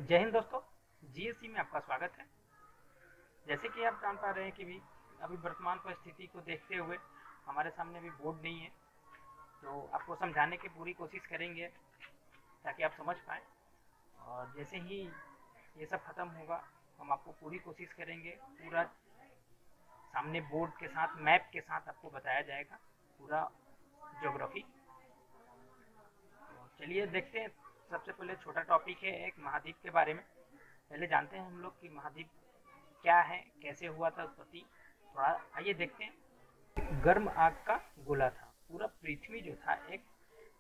जय हिंद दोस्तों। जीएससी में आपका स्वागत है। जैसे कि आप जान पा रहे हैं कि भी अभी वर्तमान परिस्थिति को देखते हुए हमारे सामने अभी बोर्ड नहीं है, तो आपको समझाने की पूरी कोशिश करेंगे ताकि आप समझ पाएँ। और जैसे ही ये सब खत्म होगा हम आपको पूरी कोशिश करेंगे, पूरा सामने बोर्ड के साथ मैप के साथ आपको बताया जाएगा पूरा ज्योग्राफी। चलिए देखते हैं। सबसे पहले छोटा टॉपिक है एक महाद्वीप के बारे में। पहले जानते हैं हम लोग कि महाद्वीप क्या है, कैसे हुआ था उत्पत्ति। थोड़ा आइए देखते हैं। गर्म आग का गोला था। पूरा पृथ्वी जो था एक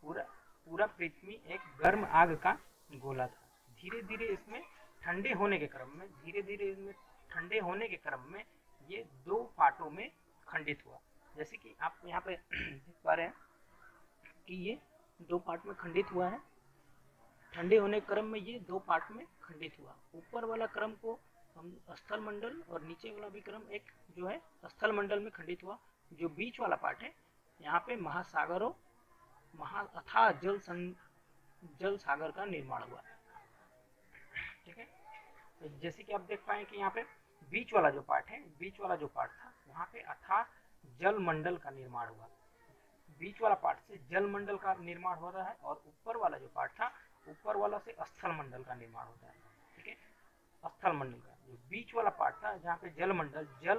पूरा पूरा पृथ्वी एक गर्म आग का गोला था। धीरे धीरे इसमें ठंडे होने के क्रम में धीरे धीरे इसमें ठंडे होने के क्रम में ये दो पार्टों में खंडित हुआ। जैसे कि आप यहाँ पे देख पा रहे हैं कि ये दो पार्ट में खंडित हुआ है। ठंडे होने के क्रम में ये दो पार्ट में खंडित हुआ। ऊपर वाला क्रम को हम स्थल मंडल और नीचे वाला भी क्रम एक जो है स्थल मंडल में खंडित हुआ। जो बीच वाला पार्ट है यहाँ पे महासागरों अथाह जल सागर का निर्माण हुआ। ठीक है, तो जैसे कि आप देख पाए कि यहाँ पे बीच वाला जो पार्ट था वहाँ पे अथाह जल मंडल का निर्माण हुआ। बीच वाला पार्ट से जल मंडल का निर्माण हो रहा है और ऊपर वाला जो पार्ट था ऊपर वाला से स्थल मंडल का निर्माण होता है। ठीक है, स्थल मंडल का जो बीच वाला पार्ट था जहाँ पे जल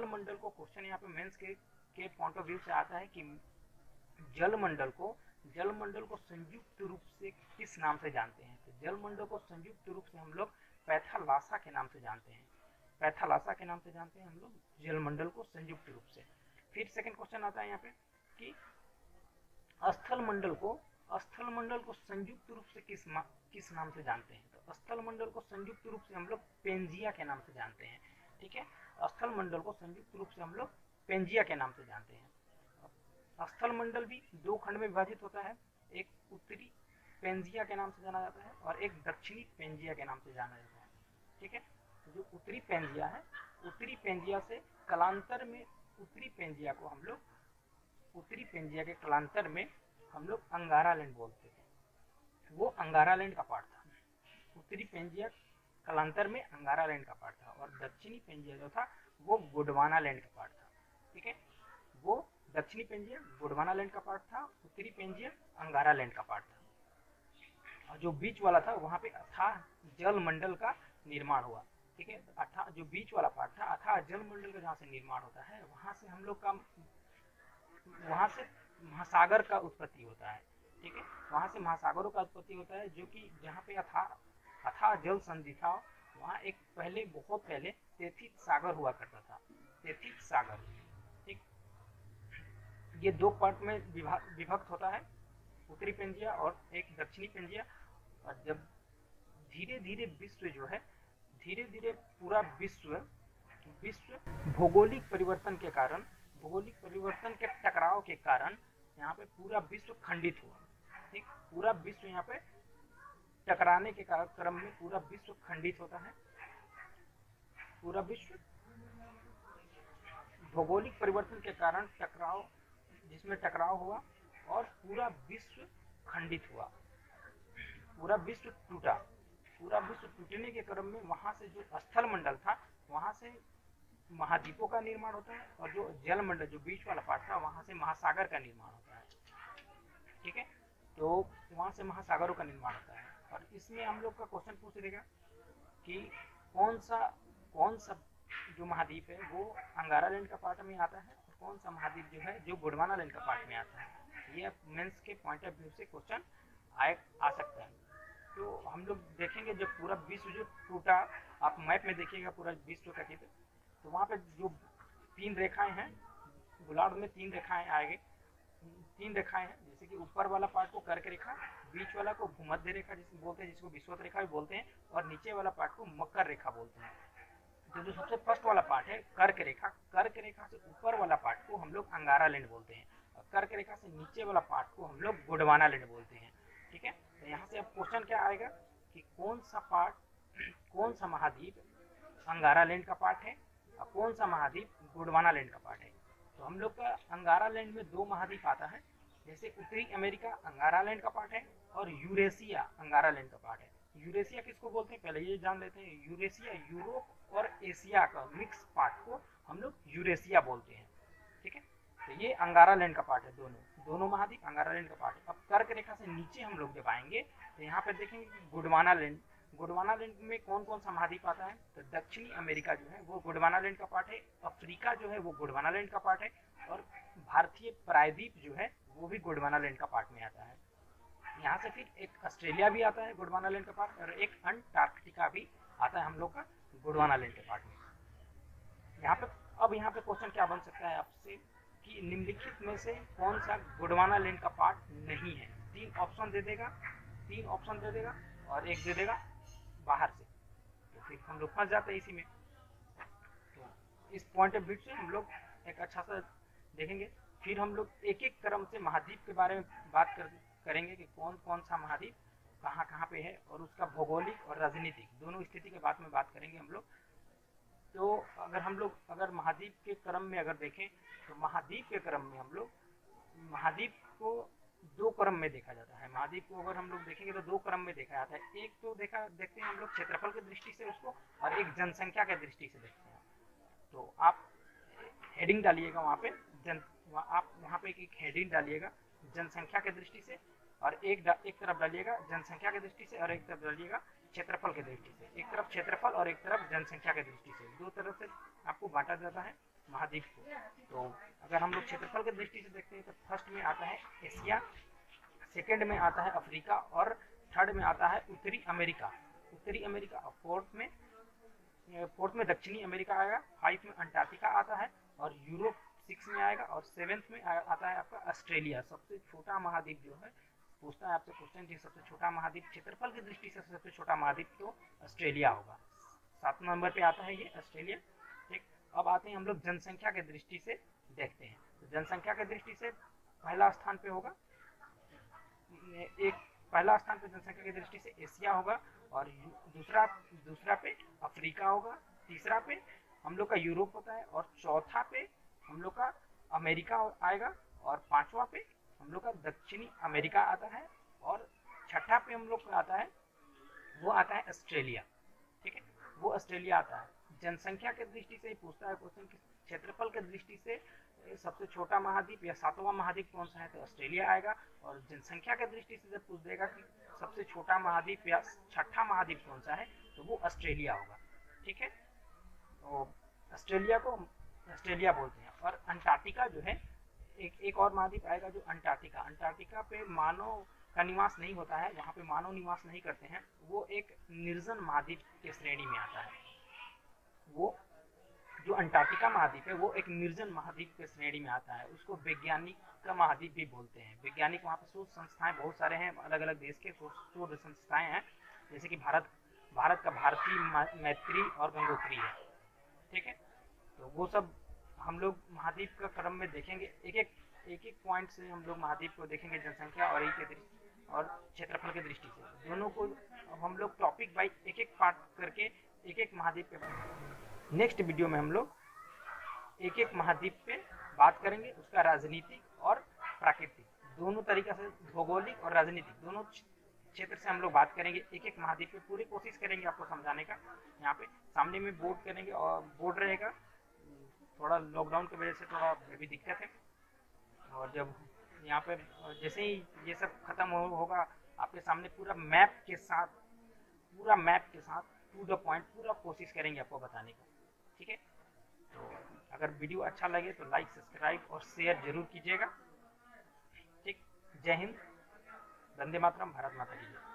मंडल को क्वेश्चन यहाँ पे मेंस के पॉइंट ऑफ व्यू से आता है कि जल मंडल को संयुक्त रूप से किस नाम से जानते हैं। तो जल मंडल को संयुक्त रूप से हम लोग पैथालासा के नाम से जानते हैं। हम लोग जल मंडल को संयुक्त रूप से। फिर सेकंड क्वेश्चन आता है यहाँ पे कि स्थल मंडल को संयुक्त रूप से किस नाम से जानते हैं। तो स्थल मंडल को संयुक्त रूप से हम लोग पेंजिया के नाम से जानते हैं। ठीक है, स्थल मंडल को संयुक्त रूप से हम लोग पेंजिया के नाम से जानते हैं। स्थल मंडल भी दो खंड में विभाजित होता है। एक उत्तरी पेंजिया के नाम से जाना जाता है और एक दक्षिणी पेंजिया के नाम से जाना जाता है। ठीक है, तो जो उत्तरी पेंजिया है, उत्तरी पेंजिया से कालांतर में उत्तरी पेंजिया के कालांतर में हम लोग अंगारा लैंड बोलते थे। वो अंगारा लैंड का पार्ट था। उत्तरी पेंजिया कालांतर में अंगारा लैंड का पार्ट था और दक्षिणी पेंजिया जो था वो गोंडवाना लैंड का पार्ट था। ठीक है, वो दक्षिणी पेंजिया गोंडवाना लैंड का पार्ट था, उत्तरी पेंजिया अंगारा लैंड का पार्ट था। और जो बीच वाला था वहाँ पे अथाह जल मंडल का निर्माण हुआ। ठीक है, अथाह जो बीच वाला पार्ट था अथाह जल मंडल का जहाँ से निर्माण होता है वहाँ से महासागर का उत्पत्ति होता है। ठीक है, वहाँ से महासागरों का उत्पत्ति होता है जो कि जहाँ पे अथाह जल संधि था वहाँ एक बहुत पहले तेथित सागर हुआ करता था। तेथित सागर। ठीक, ये दो पार्ट में विभक्त होता है, उत्तरी पेंजिया और एक दक्षिणी पेंजिया। और जब धीरे धीरे विश्व जो है धीरे धीरे पूरा विश्व भौगोलिक परिवर्तन के टकराव के कारण यहाँ पे पूरा विश्व खंडित हुआ। ठीक, पूरा विश्व यहाँ पे टकराने के क्रम में पूरा विश्व खंडित होता है। पूरा विश्व भौगोलिक परिवर्तन के कारण जिसमें टकराव हुआ और पूरा विश्व खंडित हुआ। पूरा विश्व टूटने के क्रम में वहां से जो स्थल मंडल था वहां से महाद्वीपों का निर्माण होता है और जो जल मंडल जो बीच वाला पार्ट था वहां से महासागर का निर्माण होता है। ठीक है, तो वहां से महासागरों का निर्माण होता है। और इसमें हम लोग का क्वेश्चन पूछ देगा कि कौन सा जो महाद्वीप है वो अंगारा लैंड का पार्ट में आता है और कौन सा महाद्वीप जो है जो गोंडवाना लैंड का पार्ट में आता है। ये मेंस के पॉइंट ऑफ व्यू से क्वेश्चन आ सकता है। तो हम लोग देखेंगे जब पूरा विश्व जो टूटा, आप मैप में देखिएगा पूरा विश्व का चित्र, तो वहाँ पे जो तीन रेखाएं हैं गोलार्ध में तीन रेखाएं आएंगे। जैसे कि ऊपर वाला पार्ट को कर्क रेखा, बीच वाला को भूमध्य रेखा जिसको बोलते हैं, जिसको विषुवत रेखा भी बोलते हैं, और नीचे वाला पार्ट को मकर रेखा बोलते हैं। तो जो सबसे फर्स्ट वाला पार्ट है कर्क रेखा से ऊपर वाला पार्ट को हम लोग अंगारा लैंड बोलते हैं और कर्क रेखा से नीचे वाला पार्ट को हम लोग गोंडवाना लैंड बोलते हैं। ठीक है, तो यहाँ से अब क्वेश्चन क्या आएगा कि कौन सा महाद्वीप अंगारा लैंड का पार्ट है और कौन सा महाद्वीप गोंडवाना लैंड का पार्ट है। तो हम लोग का अंगारा लैंड में दो महाद्वीप आता है। जैसे उत्तरी अमेरिका अंगारा लैंड का पार्ट है और यूरेशिया अंगारा लैंड का पार्ट है। यूरेशिया किसको बोलते हैं पहले ये जान लेते हैं। यूरेशिया यूरोप और एशिया का मिक्स पार्ट को हम लोग यूरेशिया बोलते हैं, ठीक है। तो ये अंगारा लैंड का पार्ट है, दोनों महाद्वीप अंगारा लैंड का पार्ट है। अब कर्क रेखा से नीचे हम लोग जब आएंगे तो यहाँ पे देखेंगे कि गोंडवाना लैंड, गोंडवाना लैंड में कौन कौन सा महाद्वीप आता है, तो दक्षिणी अमेरिका जो है वो गोंडवाना लैंड का पार्ट है, अफ्रीका जो है वो गोंडवाना लैंड का पार्ट है, और भारतीय प्रायद्वीप जो है वो भी गोंडवाना लैंड का पार्ट में आता है। यहाँ से फिर एक ऑस्ट्रेलिया भी आता है गोंडवाना लैंड का पार्ट, और एक अंटार्कटिका भी आता है हम लोग का गोंडवाना लैंड के पार्ट में। यहाँ पे क्वेश्चन क्या बन सकता है आपसे कि निम्नलिखित में से कौन सा गोंडवाना लैंड का पार्ट नहीं है। 3 ऑप्शन दे देगा और एक दे देगा बाहर से, तो फिर हम लोग फंस जाते हैं इसी में। तो इस पॉइंट ऑफ व्यू से हम लोग एक अच्छा सा देखेंगे, फिर हम लोग एक एक क्रम से महाद्वीप के बारे में बात करेंगे कि कौन कौन सा महाद्वीप कहाँ कहाँ पे है, और उसका भौगोलिक और राजनीतिक दोनों स्थिति के बारे में बात करेंगे हम लोग। तो अगर महाद्वीप के क्रम में अगर देखें तो महाद्वीप के क्रम में हम लोग महाद्वीप को 2 क्रम में देखा जाता है। महाद्वीप को अगर हम लोग देखेंगे तो 2 क्रम में देखा जाता है। एक तो देखते हैं हम लोग क्षेत्रफल की दृष्टि से उसको, और एक जनसंख्या की दृष्टि से देखते हैं। तो आप हेडिंग डालिएगा वहाँ पे आप वहाँ पे एक हेडिंग डालिएगा जनसंख्या की दृष्टि से, और एक तरफ डालिएगा जनसंख्या की दृष्टि से, और एक तरफ डालिएगा क्षेत्रफल की दृष्टि से। एक तरफ क्षेत्रफल और एक तरफ जनसंख्या की दृष्टि से, 2 तरफ से आपको बांटा जाता है महाद्वीप को। तो अगर हम लोग क्षेत्रफल की दृष्टि से देखते हैं तो फर्स्ट में आता है एशिया, सेकंड में आता है अफ्रीका, और थर्ड में आता है उत्तरी अमेरिका। फोर्थ में दक्षिणी अमेरिका आएगा, 5 में अंटार्कटिका आता है, और यूरोप 6 में आएगा, और 7th में आता है आपका ऑस्ट्रेलिया। सबसे छोटा महाद्वीप जो है, पूछता है आपसे क्वेश्चन कि सबसे छोटा महाद्वीप क्षेत्रफल की दृष्टि से सबसे छोटा महाद्वीप तो ऑस्ट्रेलिया होगा। 7 नंबर पे आता है ये ऑस्ट्रेलिया, ठीक। अब आते हैं हम लोग जनसंख्या की दृष्टि से देखते हैं। तो जनसंख्या की दृष्टि से पहला स्थान पे होगा, पहला स्थान पे जनसंख्या की दृष्टि से एशिया होगा, और दूसरा पे अफ्रीका होगा, तीसरा पे हम लोग का यूरोप होता है, और चौथा पे हम लोग का अमेरिका आएगा, और 5वां पे हम लोग का दक्षिणी अमेरिका आता है, और छठा पे हम लोग का आता है वो आता है ऑस्ट्रेलिया, ठीक है। वो ऑस्ट्रेलिया आता है। जनसंख्या के दृष्टि से ही पूछता है क्वेश्चन कि क्षेत्रफल के दृष्टि से सबसे छोटा महाद्वीप या 7वां महाद्वीप कौन सा है, तो ऑस्ट्रेलिया आएगा। और जनसंख्या के दृष्टि से जब पूछ देगा कि सबसे छोटा महाद्वीप या छठा महाद्वीप कौन सा है, तो वो ऑस्ट्रेलिया होगा, ठीक है। तो ऑस्ट्रेलिया को ऑस्ट्रेलिया बोलते हैं। और अंटार्कटिका जो है, एक और महाद्वीप आएगा जो अंटार्कटिका पे मानव का निवास नहीं होता है, वहाँ पे मानव निवास नहीं करते हैं, वो एक निर्जन महाद्वीप के श्रेणी में आता है। वो जो अंटार्कटिका महाद्वीप है वो एक निर्जन महाद्वीप के श्रेणी में आता है, उसको वैज्ञानिक का महाद्वीप भी बोलते हैं। वैज्ञानिक वहाँ पे शोध संस्थाएं बहुत सारे हैं, अलग अलग देश के शोध संस्थाएं हैं, जैसे कि भारत का भारती मैत्री और गंगोत्री है, ठीक है। तो वो सब हम लोग महाद्वीप का क्रम में देखेंगे, एक एक पॉइंट से हम लोग महाद्वीप को देखेंगे जनसंख्या और क्षेत्रफल की दृष्टि से दोनों को। अब हम लोग टॉपिक बाई एक एक पार्ट करके एक एक महाद्वीप पे नेक्स्ट वीडियो में हम लोग एक एक महाद्वीप पे बात करेंगे, उसका राजनीतिक और प्राकृतिक दोनों तरीका से, भौगोलिक और राजनीतिक दोनों क्षेत्र से हम लोग बात करेंगे। एक एक महाद्वीप पे पूरी कोशिश करेंगे आपको समझाने का। यहाँ पे सामने में बोर्ड करेंगे और बोर्ड रहेगा, थोड़ा लॉकडाउन की वजह से थोड़ा अभी दिक्कत है, और जब यहाँ पे जैसे ही ये सब खत्म होगा आपके सामने पूरा मैप के साथ टू द पॉइंट पूरा कोशिश करेंगे आपको बताने का, ठीक है। तो अगर वीडियो अच्छा लगे तो लाइक, सब्सक्राइब और शेयर जरूर कीजिएगा, ठीक। जय हिंद, वंदे मातरम, भारत माता की जय।